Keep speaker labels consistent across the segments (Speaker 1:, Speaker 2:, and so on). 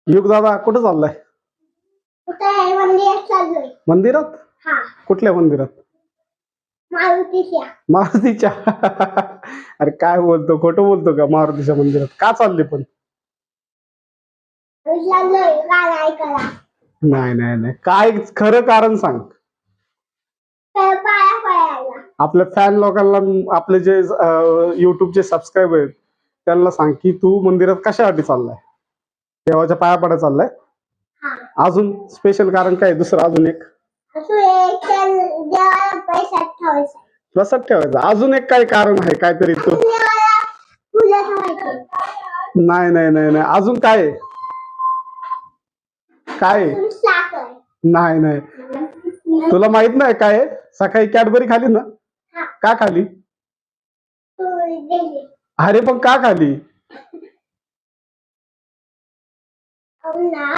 Speaker 1: युग दादा कुठे चाललाय?
Speaker 2: कुठे आहे? मंदिरात चाललोय.
Speaker 1: मंदिरात?
Speaker 2: हा,
Speaker 1: कुठल्या मंदिरात?
Speaker 2: मारुतीच्या.
Speaker 1: मारुतीच्या. अरे काय बोलतो, खोटं बोलतो का? मारुतीच्या मंदिरात का चालले पण?
Speaker 2: चाललोय गाणं ऐकायला.
Speaker 1: नाही नाही नाही, काय खरं कारण सांग.
Speaker 2: पाया पडायला.
Speaker 1: आपल्या फॅन लोकांना, आपले जे युट्यूबचे सबस्क्राईबर आहेत त्यांना सांग की तू मंदिरात कशासाठी चाललाय? देवाच्या पाया पडायला चाललाय?
Speaker 2: हा.
Speaker 1: अजून स्पेशल कारण काय दुसरं? अजून एक
Speaker 2: असं एक देवाला पैशात ठेवायचं.
Speaker 1: प्रसाद ठेवायचा. अजून एक काय कारण आहे काहीतरी तू?
Speaker 2: देवाला पूजा ठेवायची.
Speaker 1: नाही नाही नाही नाही, अजून काय आहे? काय आहे?
Speaker 2: अजून साखर.
Speaker 1: नाही नाही, तुला माहित नाही काय आहे? सकाळी कॅडबरी खाली ना?
Speaker 2: हा.
Speaker 1: का खाली?
Speaker 2: तू दिली.
Speaker 1: अरे पण का खाली?
Speaker 2: ना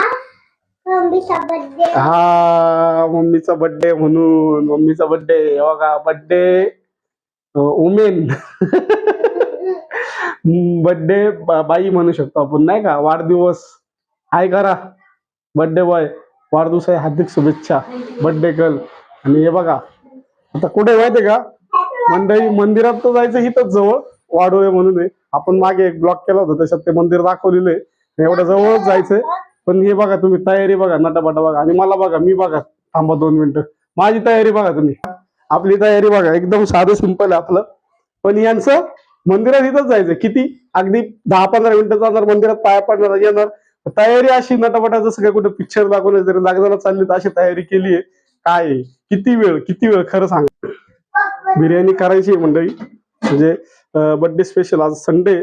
Speaker 2: मम्मीचा बर्थडे.
Speaker 1: हा, मम्मीचा बर्थडे म्हणून. मम्मीचा बर्थडे बघा, बर्थडे उमेन. बर्थडे बाई म्हणू शकतो आपण, नाही का? वाढदिवस हाय करा, बर्थडे बॉय, वाढदिवसाच्या हार्दिक शुभेच्छा, बर्थडे गर्ल. आणि हे बघा आता कुठे माहितीये का मंडळी? मंदिरात तर जायचं इथंच जवळ, वाडोळे म्हणून आहे. आपण मागे एक ब्लॉग केला होता, त्याच्यात ते मंदिर दाखवलेलं आहे. एवढ्या जवळच जायचंय. पण हे बघा तुम्ही, तयारी बघा, नटापटा बघा. आणि मला बघा, मी बघा, थांबा 2 मिनिटं, माझी तयारी बघा तुम्ही. आपली तयारी बघा, एकदम साधं सिंपल आहे आपलं. पण यांचं मंदिरात इथंच जायचं, किती अगदी 10-15 मिनिटं जाणार, मंदिरात पाया पडणार, येणार. तयारी अशी नटापटा, जसं काय कुठे पिक्चर दाखवलं तरी लग्नाला चालली तर अशी तयारी केली आहे. काय आहे? किती वेळ खरं सांग. बिर्याणी करायची आहे मंडळी, म्हणजे बर्थडे स्पेशल. आज संडे,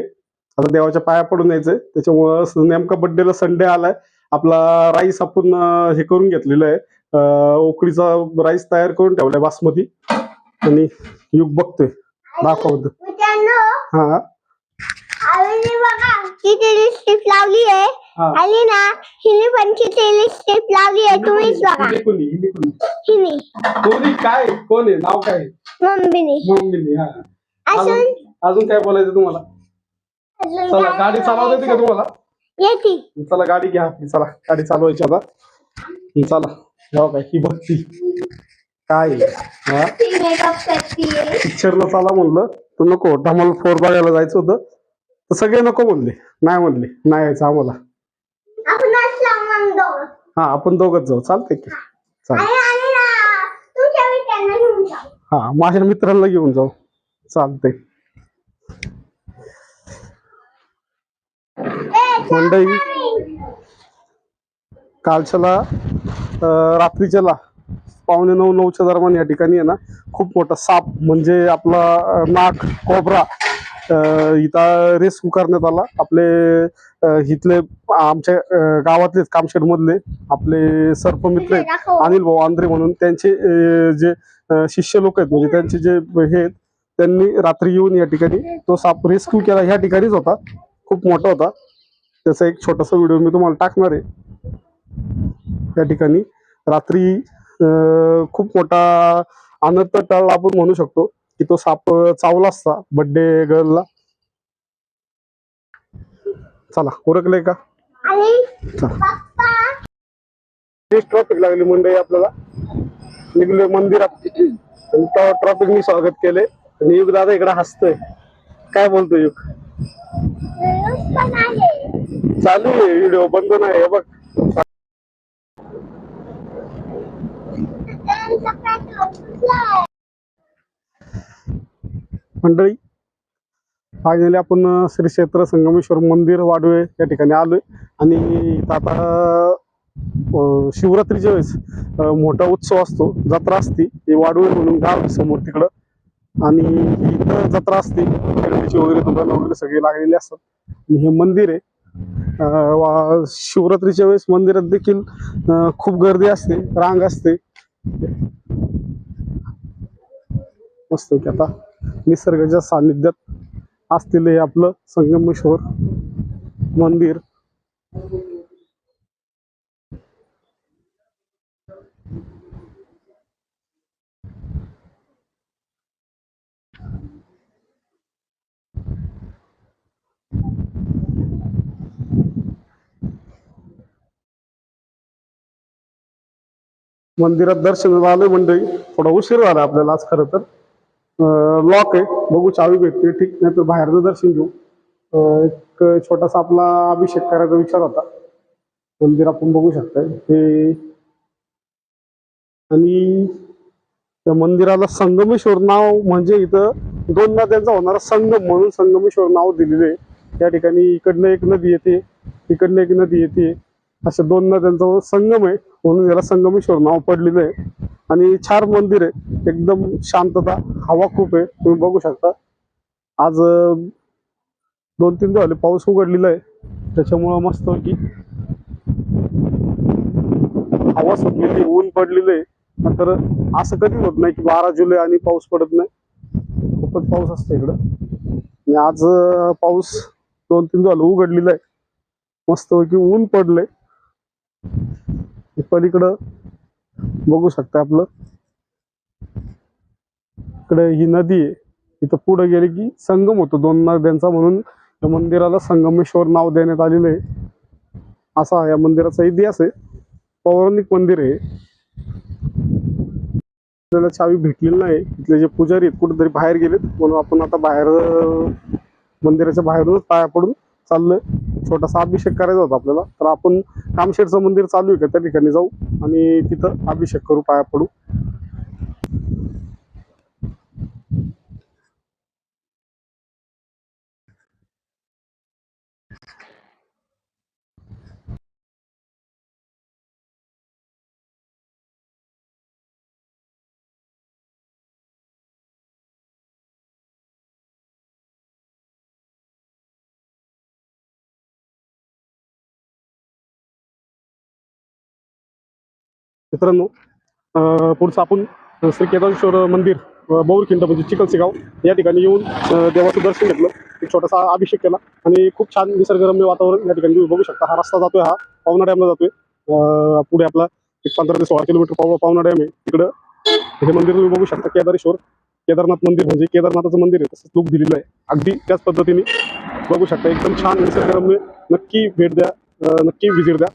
Speaker 1: आता देवाच्या पाया पडून यायचंय, त्याच्यामुळं नेमका बर्थडेला संडे आलाय. आपला राईस आपण हे करून घेतलेलं आहे, उकडीचा राईस तयार करून ठेवलाय बासमती. आणि युग बघतोय, दाखवतो.
Speaker 2: मित्रांनो,
Speaker 1: हा
Speaker 2: आईने बघा किती लिपस्टिक लावली आहे.
Speaker 1: हा.
Speaker 2: आणि ना हिने पण किती लिपस्टिक लावली आहे, तुम्हीच बघा. हिने
Speaker 1: काय, कोण आहे, नाव काय?
Speaker 2: मम्मीने.
Speaker 1: मम्मीने. हा.
Speaker 2: अजून
Speaker 1: अजून काय बोलायचं तुम्हाला? चला, गाडी चालवता येते का तुम्हाला?
Speaker 2: येते.
Speaker 1: चला गाडी घ्या आपली, चला गाडी चालवायची आता. चला जाऊ काय, ही बघती काय पिक्चरला चला म्हणलं तर नको, धमाल 4 बघायला जायचं होतं तर सगळे नको म्हणले, नाही म्हणले, नाही यायचं आम्हाला. हा, आपण दोघच जाऊ, चालतंय की? चालेल. हा, माझ्या मित्रांना घेऊन जाऊ, चालतंय. मंडळी, कालच्याला रात्रीच्याला 8:45-9च्या दरम्यान या ठिकाणी आहे ना, खूप मोठा साप, म्हणजे आपला नाग, कोबरा, इथं रेस्क्यू करण्यात आला. आपले इथले, आमच्या गावातलेच, कामशेड मधले आपले सर्पमित्र आहेत, अनिल भाऊ आंद्रे म्हणून. त्यांचे जे शिष्य लोक आहेत, म्हणजे त्यांचे जे हे आहेत, त्यांनी रात्री येऊन या ठिकाणी तो साप रेस्क्यू केला. ह्या ठिकाणीच होता, खूप मोठा होता. त्याचा एक छोटासा व्हिडिओ मी तुम्हाला टाकणार आहे. या ठिकाणी रात्री खूप मोठा अनर्थ टळला आपण म्हणू शकतो, की तो साप चावला असता बर्थडे गर्लला. चला, ओळखलंय का? ट्रॉफिक लागली मंडळी, आपल्याला निघलोय मंदिरात. ट्रॉफिक मी स्वागत केले. आणि युग दादा इकडे हसतोय, काय बोलतो युग? चालू आहे व्हिडिओ, बंद नाही आहे बघ. मंडळी, फायनली आपण श्री क्षेत्र संगमेश्वर मंदिर वाडोळे या ठिकाणी आलोय. आणि आता शिवरात्रीच्या वेळेस मोठा उत्सव असतो, जत्रा असती. ही वाडोळे म्हणून गाव आहे समोर तिकडं, आणि इथं जत्रा असते, खेळण्याची वगैरे दुकानं वगैरे सगळे लागलेले असतात. आणि हे मंदिर आहे. शिवरात्रीच्या वेळेस मंदिरात देखील खूप गर्दी असते, रांग असते. मस्त की आता निसर्गाच्या सानिध्यात असलेलं हे आपलं संगमेश्वर मंदिर. मंदिरात दर्शन आलोय मंडळी. थोडा उशीर झाला आपल्याला आज खरं तर. लॉक आहे, बघू चावी भेटते ठीक, नाही तर बाहेरचं दर्शन घेऊ. एक छोटासा आपला अभिषेक करायचा विचार होता. मंदिर आपण बघू शकताय हे. आणि त्या मंदिराला संगमेश्वर नाव म्हणजे इथं 2 नद्यांचा होणारा संगम म्हणून संगमेश्वर नाव दिलेलं आहे. त्या ठिकाणी इकडनं एक नदी येते, इकडनं एक नदी येते, अशा 2 नद्यांचा संगम आहे म्हणून याला संगमेश्वर नाव पडलेलं आहे. आणि छान मंदिर आहे, एकदम शांतता, हवा खूप आहे, तुम्ही बघू शकता. आज 2-3 दिवस झाले पाऊस उघडलेला आहे, त्याच्यामुळं मस्त की हवा सुटलेली, ऊन पडलेलं आहे. तर असं कधी होत नाही की 12 जुलै आणि पाऊस पडत नाही, खूपच पाऊस असतो इकडं. आणि आज पाऊस 2-3 दिवस झालं उघडलेला आहे, मस्त की ऊन पडलंय. पलीकडं बघू शकता आपलं, इकडे ही नदी आहे, इथं पुढे गेले की संगम होतो 2 नद्यांचा म्हणून या मंदिराला संगमेश्वर नाव देण्यात आलेलं आहे. असा या मंदिराचा इतिहास आहे, पौराणिक मंदिर आहे. आपल्याला चावी भेटलेली नाही, इथले जे पुजारी आहेत कुठेतरी बाहेर गेलेत म्हणून आपण आता बाहेर मंदिराच्या बाहेरूनच पाया पडून चाललोय. छोटासा अभिषेक करायचा होता आपल्याला, तर आपण कामशेटचं मंदिर चालू आहे का त्या ठिकाणी जाऊ आणि तिथं अभिषेक करू, पाया पडू. मित्रांनो, पुढचं आपण श्री केदारेश्वर मंदिर, बौरखिंड म्हणजे चिखलसे गाव या ठिकाणी येऊन देवाचं दर्शन घेतलं, एक छोटासा अभिषेक केला आणि खूप छान निसर्गरम्य वातावरण या ठिकाणी तुम्ही बघू शकता. हा रस्ता जातोय, हा पावना डॅमला जातोय. पुढे आपला एक 15 ते 16 किलोमीटर पावना डॅम आहे. तिकडं हे मंदिर तुम्ही बघू शकता, केदारेश्वर, केदारनाथ मंदिर म्हणजे केदारनाथाचं मंदिर आहे, तसंच लुक दिलेलं आहे अगदी त्याच पद्धतीने बघू शकता. एकदम छान निसर्गरम्य, नक्की भेट द्या, नक्की विजिट द्या.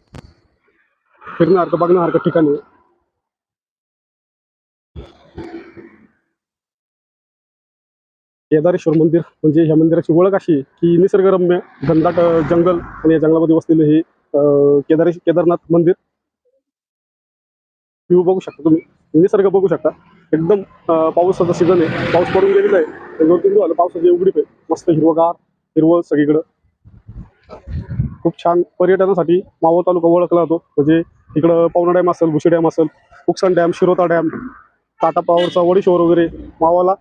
Speaker 1: फिरण्यासारखं बघण्यासारखं ठिकाण आहे. केदारेश्वर मंदिर म्हणजे ह्या मंदिराची ओळख अशी आहे की निसर्गरम्य घनदाट जंगल आणि या जंगलामध्ये वसलेलं हे केदारनाथ मंदिर. व्ह्यू बघू शकता तुम्ही, निसर्ग बघू शकता. एकदम पावसाचा सीझन आहे, पाऊस पडून गेलेला आहे. 2-3 दिवस झालं पावसाची उघडीप आहे, मस्त हिरवगार, हिरवळ सगळीकडं. खूप छान पर्यटनासाठी मावळ तालुका ओळखला जातो. म्हणजे इकडं पवना डॅम असेल, भुशी डॅम असेल, उकसन डॅम, शिरोता डॅम, टाटा पॉवरचा वडीशोर वगैरे, मावाला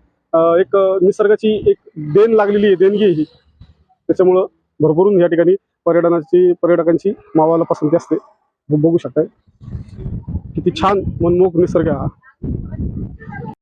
Speaker 1: एक निसर्गाची एक देण लागलेली आहे, देणगी आहे ही. त्याच्यामुळं भरभरून या ठिकाणी पर्यटकांची मावाला पसंती असते. बघू शकताय किती छान मनमोहक निसर्ग हा.